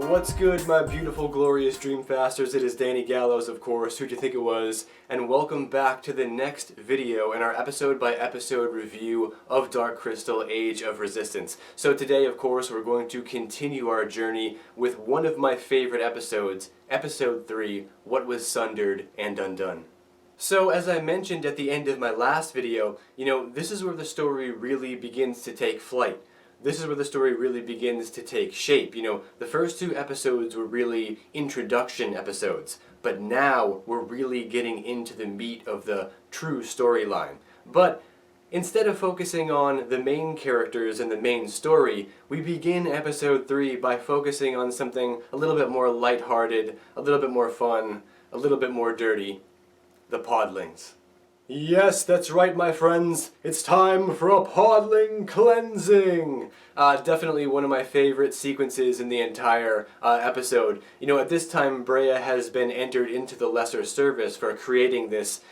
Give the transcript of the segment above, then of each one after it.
What's good, my beautiful, glorious Dreamfasters? It is Danny Gallows, of course, who'd you think it was, and welcome back to the next video in our episode-by-episode review of Dark Crystal: Age of Resistance. So today, of course, we're going to continue our journey with one of my favorite episodes, Episode 3, What Was Sundered and Undone. So, as I mentioned at the end of my last video, this is where the story really begins to take flight. This is where the story really begins to take shape. The first two episodes were really introduction episodes, but now we're really getting into the meat of the true storyline. But instead of focusing on the main characters and the main story, we begin episode 3 by focusing on something a little bit more lighthearted, a little bit more fun, a little bit more dirty: the Podlings. Yes, that's right, my friends. It's time for a Podling Cleansing! Definitely one of my favorite sequences in the entire episode. At this time, Brea has been entered into the Lesser Service for creating this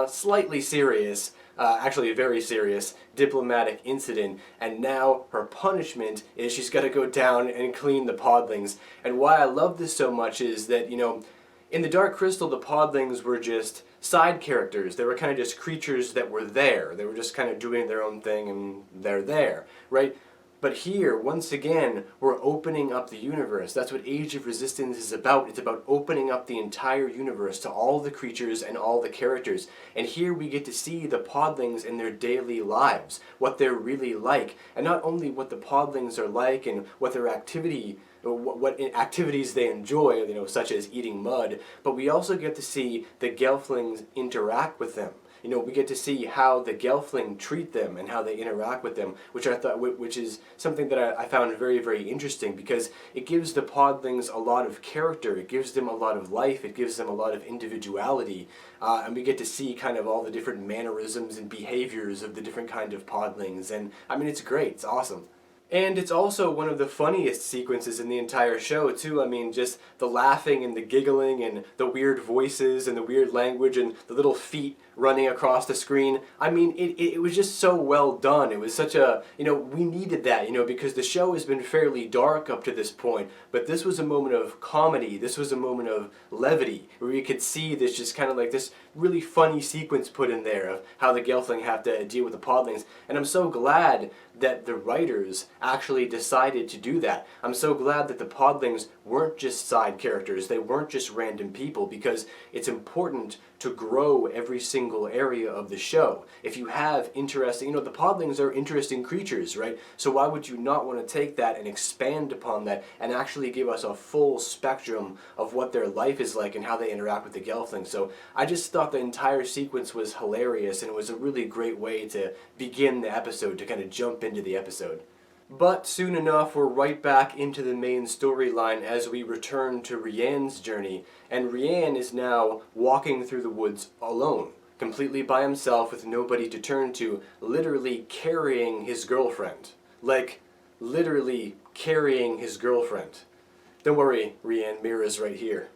slightly serious, actually very serious, diplomatic incident, and now her punishment is she's got to go down and clean the Podlings. And why I love this so much is that, in the Dark Crystal, the Podlings were just side characters. They were kind of just creatures that were there. They were just kind of doing their own thing, and they're there, right? But here, once again, we're opening up the universe. That's what Age of Resistance is about. It's about opening up the entire universe to all the creatures and all the characters. And here we get to see the Podlings in their daily lives, what they're really like. And not only what the Podlings are like and what their what activities they enjoy, such as eating mud, but we also get to see the Gelflings interact with them. We get to see how the Gelfling treat them and how they interact with them, which is something that I found very, very interesting, because it gives the Podlings a lot of character, it gives them a lot of life, it gives them a lot of individuality, and we get to see kind of all the different mannerisms and behaviors of the different kind of Podlings, and I mean, it's great, it's awesome. And it's also one of the funniest sequences in the entire show, too. I mean, just the laughing and the giggling and the weird voices and the weird language and the little feet running across the screen. I mean, it was just so well done. It was such a, we needed that, because the show has been fairly dark up to this point, but this was a moment of comedy, this was a moment of levity, where you could see this just kind of like this really funny sequence put in there of how the Gelfling have to deal with the Podlings, and I'm so glad that the writers actually decided to do that. I'm so glad that the Podlings weren't just side characters, they weren't just random people, because it's important to grow every single area of the show. If you have interesting, the Podlings are interesting creatures, right? So why would you not want to take that and expand upon that and actually give us a full spectrum of what their life is like and how they interact with the Gelfling? So I just thought the entire sequence was hilarious, and it was a really great way to begin the episode, to kind of jump into the episode. But soon enough, we're right back into the main storyline as we return to Rowans' journey, and Rowan is now walking through the woods alone, completely by himself with nobody to turn to, literally carrying his girlfriend. Like, literally carrying his girlfriend. Don't worry, Rowan, Mira's right here.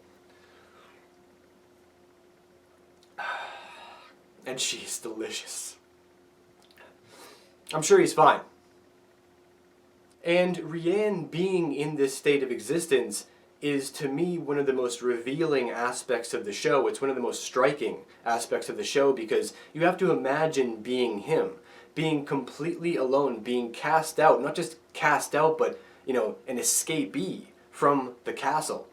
And she's delicious. I'm sure he's fine. And Rowan being in this state of existence is, to me, one of the most revealing aspects of the show. It's one of the most striking aspects of the show, because you have to imagine being him, being completely alone, being cast out, not just cast out, but, an escapee from the castle.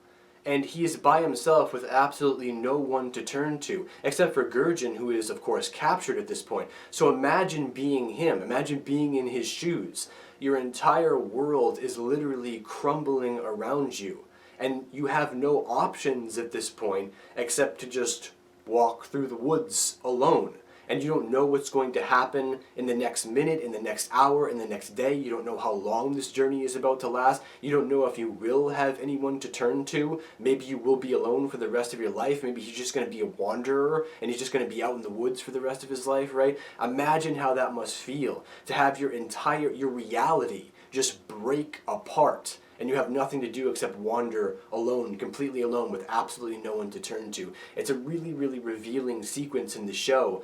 And he is by himself with absolutely no one to turn to, except for Gurjin, who is, of course, captured at this point. So imagine being him. Imagine being in his shoes. Your entire world is literally crumbling around you, and you have no options at this point except to just walk through the woods alone. And you don't know what's going to happen in the next minute, in the next hour, in the next day. You don't know how long this journey is about to last. You don't know if you will have anyone to turn to. Maybe you will be alone for the rest of your life. Maybe he's just going to be a wanderer and he's just going to be out in the woods for the rest of his life, right? Imagine how that must feel, to have your reality just break apart and you have nothing to do except wander alone, completely alone, with absolutely no one to turn to. It's a really, really revealing sequence in the show,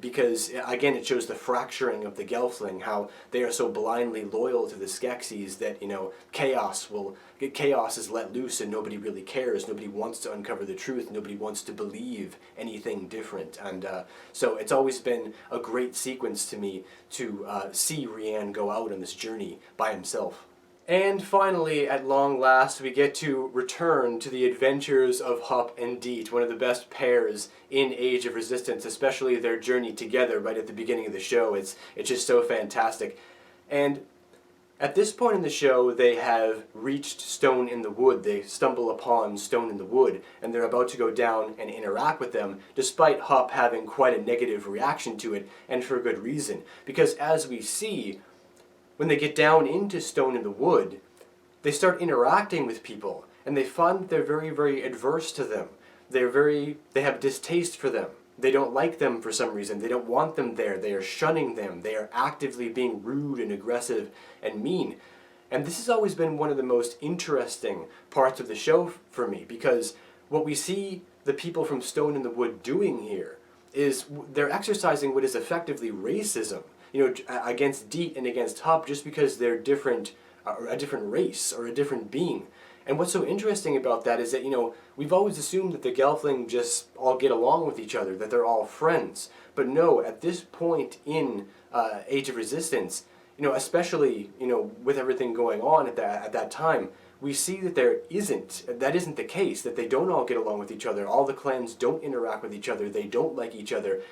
because, again, it shows the fracturing of the Gelfling, how they are so blindly loyal to the Skeksis that, chaos is let loose and nobody really cares. Nobody wants to uncover the truth. Nobody wants to believe anything different. And so it's always been a great sequence to me to see Rian go out on this journey by himself. And finally, at long last, we get to return to the adventures of Hup and Deet, one of the best pairs in Age of Resistance, especially their journey together right at the beginning of the show. It's just so fantastic. And at this point in the show, they have reached Stone in the Wood. They stumble upon Stone in the Wood, and they're about to go down and interact with them, despite Hup having quite a negative reaction to it, and for good reason. Because as we see, when they get down into Stone in the Wood, they start interacting with people, and they find that they're very, very adverse to them. They have distaste for them. They don't like them for some reason. They don't want them there. They are shunning them. They are actively being rude and aggressive and mean. And this has always been one of the most interesting parts of the show for me, because what we see the people from Stone in the Wood doing here is they're exercising what is effectively racism, against Deet and against Hup, just because they're different, a different race or a different being. And what's so interesting about that is that, we've always assumed that the Gelfling just all get along with each other, that they're all friends. But no, at this point in Age of Resistance, especially, with everything going on at that time, we see that that isn't the case, that they don't all get along with each other. All the clans don't interact with each other. They don't like each other.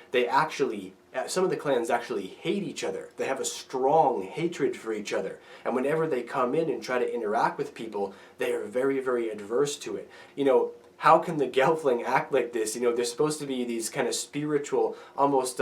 Some of the clans actually hate each other. They have a strong hatred for each other. And whenever they come in and try to interact with people, they are very, very adverse to it. How can the Gelfling act like this? They're supposed to be these kind of spiritual, almost,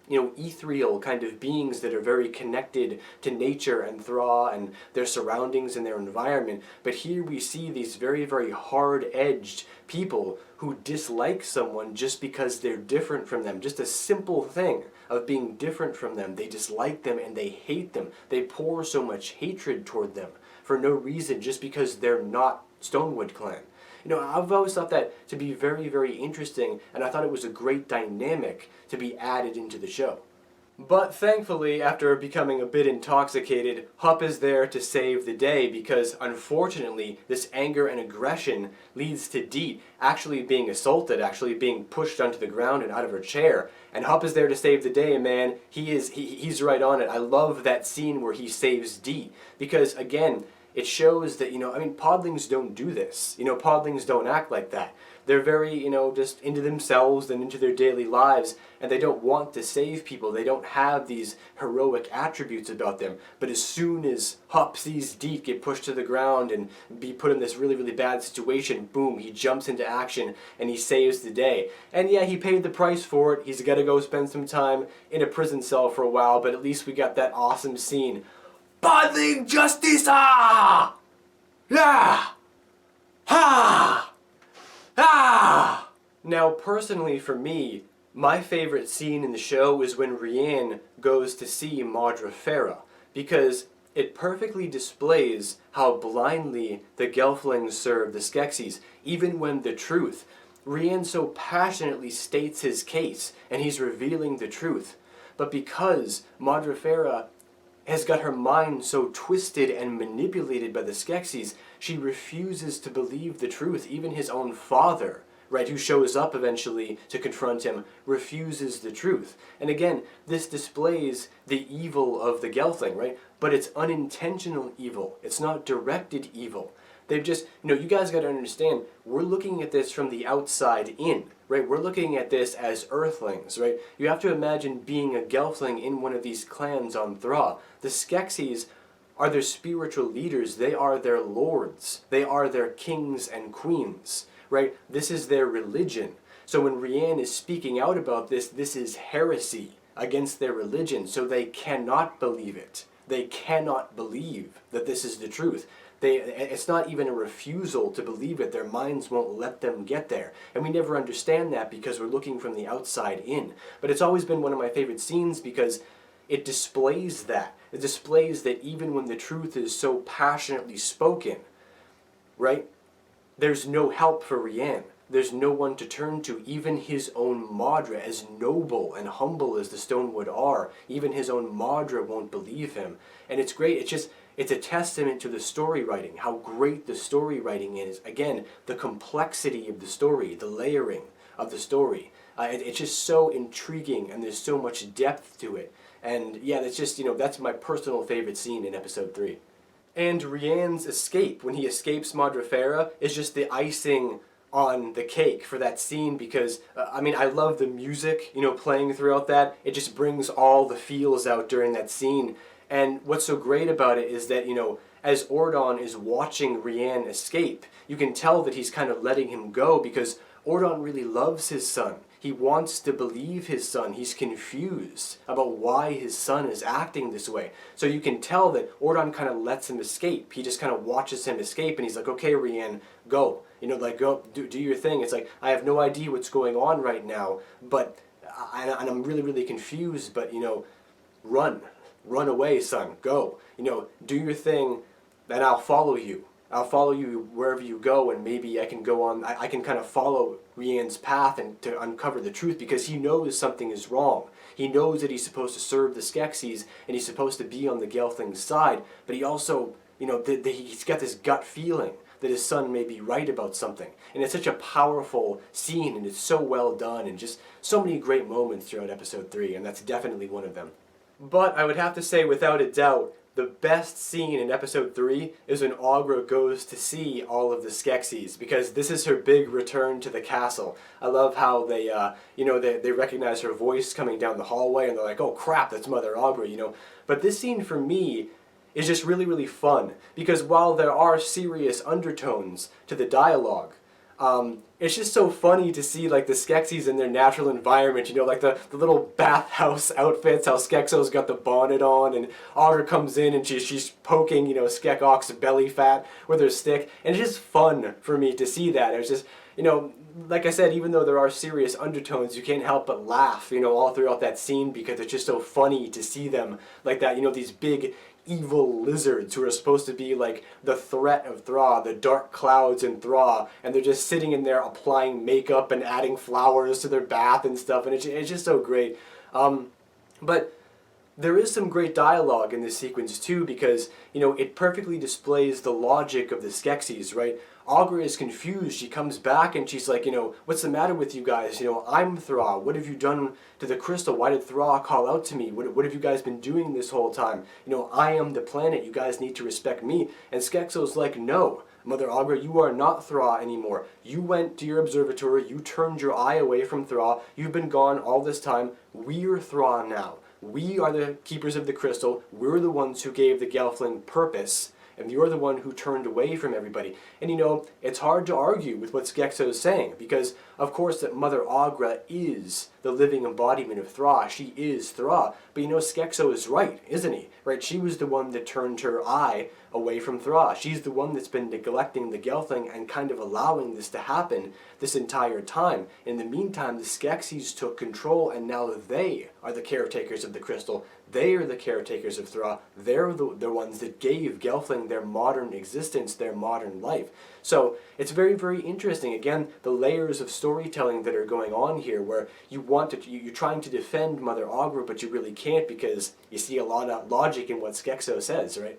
ethereal kind of beings that are very connected to nature and Thra and their surroundings and their environment. But here we see these very, very hard-edged people who dislike someone just because they're different from them. Just a simple thing of being different from them. They dislike them and they hate them. They pour so much hatred toward them for no reason, just because they're not Stonewood clan. I've always thought that to be very, very interesting, and I thought it was a great dynamic to be added into the show. But thankfully, after becoming a bit intoxicated, Hup is there to save the day, because unfortunately, this anger and aggression leads to Deet actually being assaulted, actually being pushed onto the ground and out of her chair. And Hup is there to save the day, and man, he's right on it. I love that scene where he saves Deet, because again, it shows that, podlings don't do this. Podlings don't act like that. They're very, just into themselves and into their daily lives, and they don't want to save people. They don't have these heroic attributes about them. But as soon as Hup sees Deet get pushed to the ground and be put in this really, really bad situation, boom, he jumps into action and he saves the day. And yeah, he paid the price for it. He's got to go spend some time in a prison cell for a while, but at least we got that awesome scene. Podling Justice! Ah! Yeah! Ha! Ah! Now, personally for me, my favorite scene in the show is when Rian goes to see Madra Farah, because it perfectly displays how blindly the Gelflings serve the Skeksis, even when the truth. Rian so passionately states his case, and he's revealing the truth. But because Madra Farah has got her mind so twisted and manipulated by the Skeksis, she refuses to believe the truth. Even his own father, right, who shows up eventually to confront him, refuses the truth. And again, this displays the evil of the Gelfling, right? But it's unintentional evil. It's not directed evil. They've just, you guys got to understand, we're looking at this from the outside in, right? We're looking at this as Earthlings, right? You have to imagine being a Gelfling in one of these clans on Thra. The Skeksis are their spiritual leaders. They are their lords. They are their kings and queens, right? This is their religion. So when Rian is speaking out about this, this is heresy against their religion, so they cannot believe it. They cannot believe that this is the truth. It's not even a refusal to believe it. Their minds won't let them get there. And we never understand that because we're looking from the outside in. But it's always been one of my favorite scenes because it displays that. It displays that even when the truth is so passionately spoken, right, there's no help for Rian. There's no one to turn to. Even his own Madra, as noble and humble as the Stonewood are, even his own Madra won't believe him. And it's great. It's a testament to the story writing, how great the story writing is. Again, the complexity of the story, the layering of the story. It's just so intriguing, and there's so much depth to it. And yeah, that's just, that's my personal favorite scene in episode 3. And Rian's escape, when he escapes Madra Farah, is just the icing on the cake for that scene, because I love the music, playing throughout that. It just brings all the feels out during that scene. And what's so great about it is that, as Ordon is watching Rian escape, you can tell that he's kind of letting him go, because Ordon really loves his son. He wants to believe his son. He's confused about why his son is acting this way. So you can tell that Ordon kind of lets him escape. He just kind of watches him escape, and he's like, okay, Rian, go. Go, do your thing. It's like, I have no idea what's going on right now, but, and I'm really, really confused, but, run away, son, go. Do your thing, and I'll follow you. I'll follow you wherever you go, and maybe I can go on, I can kind of follow Rian's path and to uncover the truth, because he knows something is wrong. He knows that he's supposed to serve the Skeksis, and he's supposed to be on the Gelfling's side, but he also, he's got this gut feeling that his son may be right about something. And it's such a powerful scene, and it's so well done, and just so many great moments throughout episode 3, and that's definitely one of them. But I would have to say, without a doubt, the best scene in episode 3 is when Agra goes to see all of the Skeksis, because this is her big return to the castle. I love how they, they recognize her voice coming down the hallway, and they're like, oh crap, that's Mother Agra, But this scene for me is just really, really fun, because while there are serious undertones to the dialogue, it's just so funny to see like the Skeksis in their natural environment, like the little bathhouse outfits, how Skekso's got the bonnet on, and Agra comes in and she's poking, Skekok's belly fat with her stick, and it's just fun for me to see that. It's just, like I said, even though there are serious undertones, you can't help but laugh, all throughout that scene, because it's just so funny to see them like that, these big evil lizards who are supposed to be like the threat of Thra, the dark clouds in Thra, and they're just sitting in there applying makeup and adding flowers to their bath and stuff, and it's just so great. But there is some great dialogue in this sequence too, because it perfectly displays the logic of the Skeksis, right? Agra is confused. She comes back and she's like, what's the matter with you guys? I'm Thra. What have you done to the crystal? Why did Thra call out to me? What have you guys been doing this whole time? I am the planet. You guys need to respect me. And Skekso's like, no, Mother Agra, you are not Thra anymore. You went to your observatory. You turned your eye away from Thra. You've been gone all this time. We're Thra now. We are the keepers of the crystal. We're the ones who gave the Gelfling purpose, and you're the one who turned away from everybody. And it's hard to argue with what Skekso is saying, because of course that Mother Agra is the living embodiment of Thra. She is Thra. But Skekso is right, isn't he? Right? She was the one that turned her eye away from Thra. She's the one that's been neglecting the Gelfling and kind of allowing this to happen this entire time. In the meantime, the Skeksis took control, and now they are the caretakers of the crystal. They are the caretakers of Thra. They're the ones that gave Gelfling their modern existence, their modern life. So it's very, very interesting. Again, the layers of storytelling that are going on here, where you're trying to defend Mother Agra, but you really can't, because you see a lot of logic in what Skekso says, right?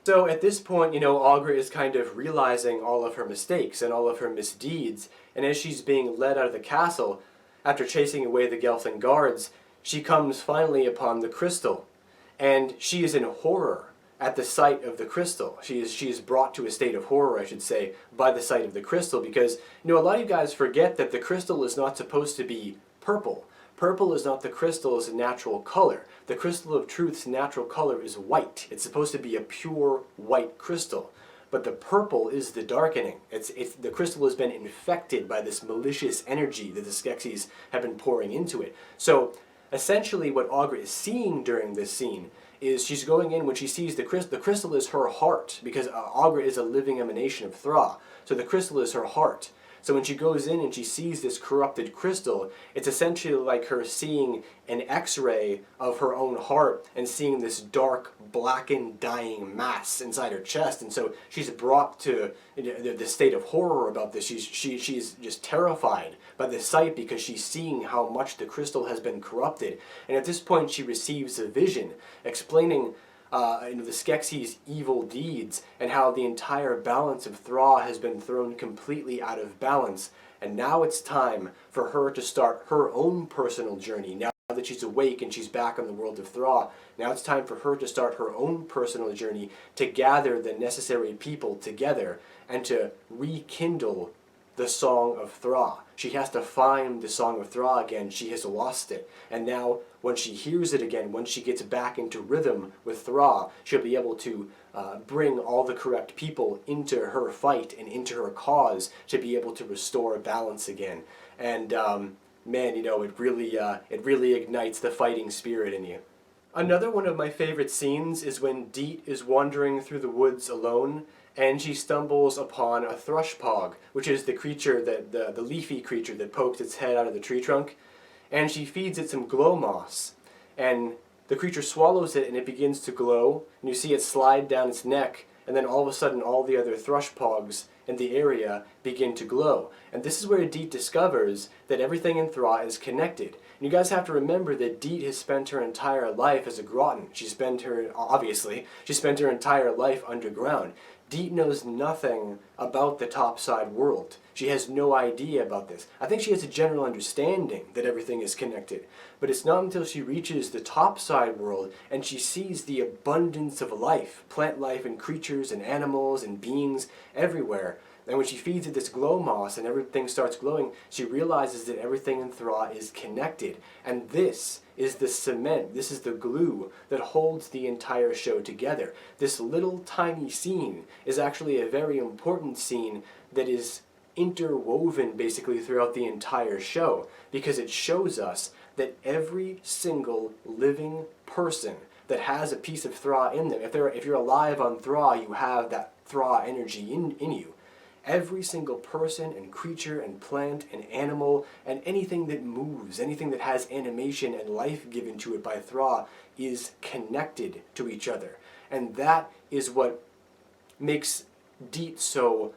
So at this point, Agra is kind of realizing all of her mistakes and all of her misdeeds, and as she's being led out of the castle, after chasing away the Gelfling guards, she comes finally upon the crystal, and she is in horror at the sight of the crystal. She is brought to a state of horror, I should say, by the sight of the crystal, because a lot of you guys forget that the crystal is not supposed to be purple. Purple is not the crystal's natural color. The crystal of truth's natural color is white. It's supposed to be a pure white crystal. But the purple is the darkening. The crystal has been infected by this malicious energy that the Skeksis have been pouring into it. So essentially what Agra is seeing during this scene is she's going in, when she sees the crystal is her heart, because Agra is a living emanation of Thra. So the crystal is her heart. So when she goes in and she sees this corrupted crystal, it's essentially like her seeing an X-ray of her own heart and seeing this dark, blackened, dying mass inside her chest. And so she's brought to the state of horror about this. She's just terrified by the sight because she's seeing how much the crystal has been corrupted. And at this point she receives a vision explaining the Skeksis' evil deeds and how the entire balance of Thra has been thrown completely out of balance. And now it's time for her to start her own personal journey. Now that she's awake and she's back on the world of Thra, now it's time for her to start her own personal journey to gather the necessary people together and to rekindle the Song of Thra. She has to find the Song of Thra again. She has lost it. And now when she hears it again, when she gets back into rhythm with Thra, she'll be able to bring all the correct people into her fight and into her cause to be able to restore balance again. And man, it really ignites the fighting spirit in you. Another one of my favorite scenes is when Deet is wandering through the woods alone and she stumbles upon a thrushpog, which is the creature, the leafy creature that pokes its head out of the tree trunk, and she feeds it some glow moss. And the creature swallows it and it begins to glow, and you see it slide down its neck, and then all of a sudden all the other thrushpogs in the area begin to glow. And this is where Deet discovers that everything in Thra is connected. And you guys have to remember that Deet has spent her entire life as a Groton. She spent her entire life underground. Deet knows nothing about the topside world. She has no idea about this. I think she has a general understanding that everything is connected, but it's not until she reaches the topside world and she sees the abundance of life, plant life and creatures and animals and beings everywhere. And when she feeds it this glow moss and everything starts glowing, she realizes that everything in Thra is connected. And this is the cement, this is the glue that holds the entire show together. This little tiny scene is actually a very important scene that is interwoven basically throughout the entire show, because it shows us that every single living person that has a piece of Thra in them, if you're alive on Thra, you have that Thra energy in you. Every single person and creature and plant and animal and anything that moves, anything that has animation and life given to it by Thra is connected to each other. And that is what makes Deet so,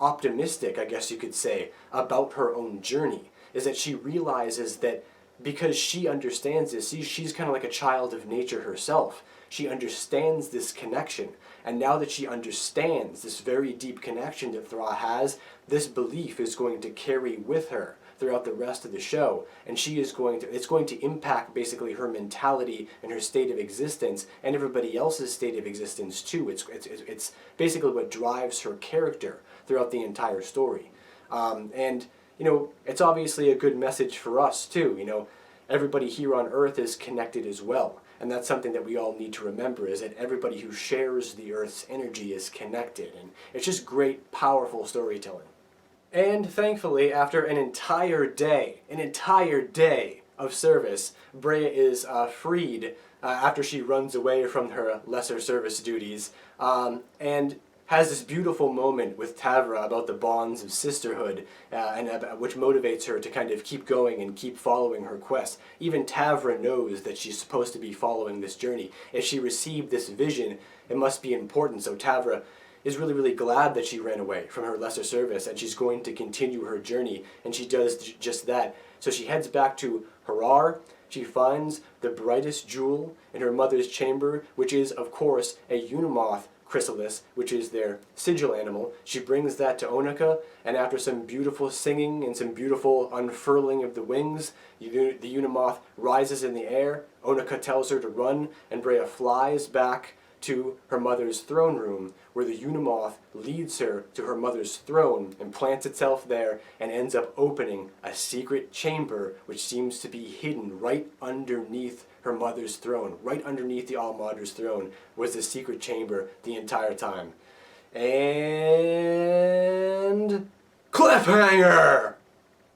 optimistic, I guess you could say, about her own journey, is that she realizes that because she understands this, she's kind of like a child of nature herself. She understands this connection. And now that she understands this very deep connection that Thra has, this belief is going to carry with her throughout the rest of the show. And it's going to impact basically her mentality and her state of existence and everybody else's state of existence too. It's basically what drives her character throughout the entire story. It's obviously a good message for us too. Everybody here on Earth is connected as well. And that's something that we all need to remember, is that everybody who shares the Earth's energy is connected. And it's just great, powerful storytelling. And thankfully, after an entire day of service, Brea is freed after she runs away from her lesser service duties, and has this beautiful moment with Tavra about the bonds of sisterhood, which motivates her to kind of keep going and keep following her quest. Even Tavra knows that she's supposed to be following this journey. If she received this vision, it must be important. So Tavra is really, really glad that she ran away from her lesser service, and she's going to continue her journey, and she does just that. So she heads back to Harar. She finds the brightest jewel in her mother's chamber, which is, of course, a Unimoth chrysalis, which is their sigil animal. She brings that to Onika, and after some beautiful singing and some beautiful unfurling of the wings, the Unimoth rises in the air. Onika tells her to run, and Brea flies back to her mother's throne room, where the Unimoth leads her to her mother's throne and plants itself there and ends up opening a secret chamber which seems to be hidden right underneath her mother's throne. Right underneath the All-Mother's throne was the secret chamber the entire time. And cliffhanger!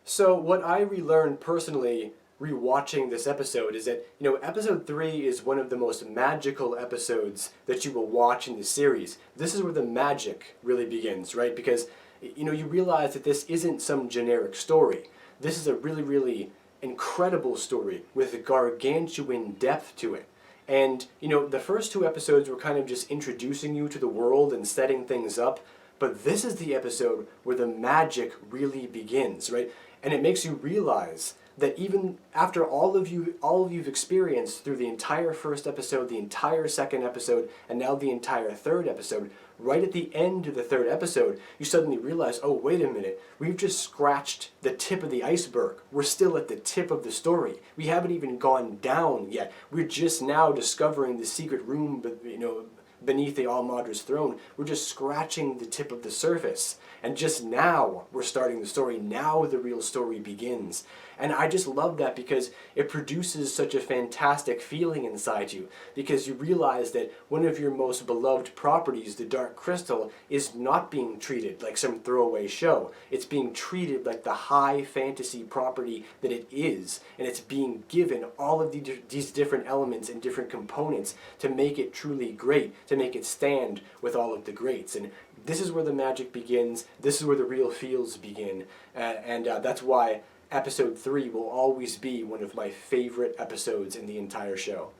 So what I relearned personally rewatching this episode is that, you know, episode 3 is one of the most magical episodes that you will watch in the series. This is where the magic really begins, right? Because, you know, you realize that this isn't some generic story. This is a really, really incredible story with a gargantuan depth to it. And, you know, the first 2 episodes were kind of just introducing you to the world and setting things up, but this is the episode where the magic really begins, right? And it makes you realize that even after all of you've experienced through the entire first episode, the entire second episode, and now the entire third episode, right at the end of the third episode, you suddenly realize, oh, wait a minute, we've just scratched the tip of the iceberg. We're still at the tip of the story. We haven't even gone down yet. We're just now discovering the secret room, you know, beneath the Allmadra's throne. We're just scratching the tip of the surface. And just now we're starting the story. Now the real story begins. And I just love that because it produces such a fantastic feeling inside you, because you realize that one of your most beloved properties, the Dark Crystal, is not being treated like some throwaway show. It's being treated like the high fantasy property that it is, and it's being given all of these different elements and different components to make it truly great, to make it stand with all of the greats. And this is where the magic begins. This is where the real feels begin. And that's why episode 3 will always be one of my favorite episodes in the entire show.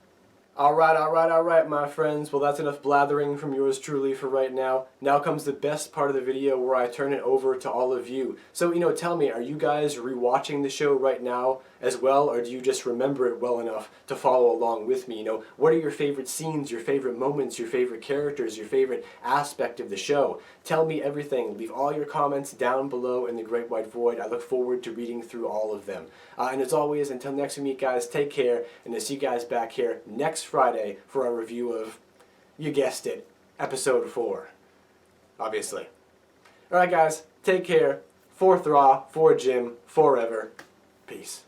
Alright, my friends. Well, that's enough blathering from yours truly for right now. Now comes the best part of the video where I turn it over to all of you. So, you know, tell me, are you guys rewatching the show right now as well, or do you just remember it well enough to follow along with me? You know, what are your favorite scenes, your favorite moments, your favorite characters, your favorite aspect of the show? Tell me everything. Leave all your comments down below in the Great White Void. I look forward to reading through all of them. And as always, until next week, guys, take care, and I'll see you guys back here next Friday for our review of, you guessed it, episode 4. Obviously. Alright, guys, take care. For Thraw, for Jim, forever. Peace.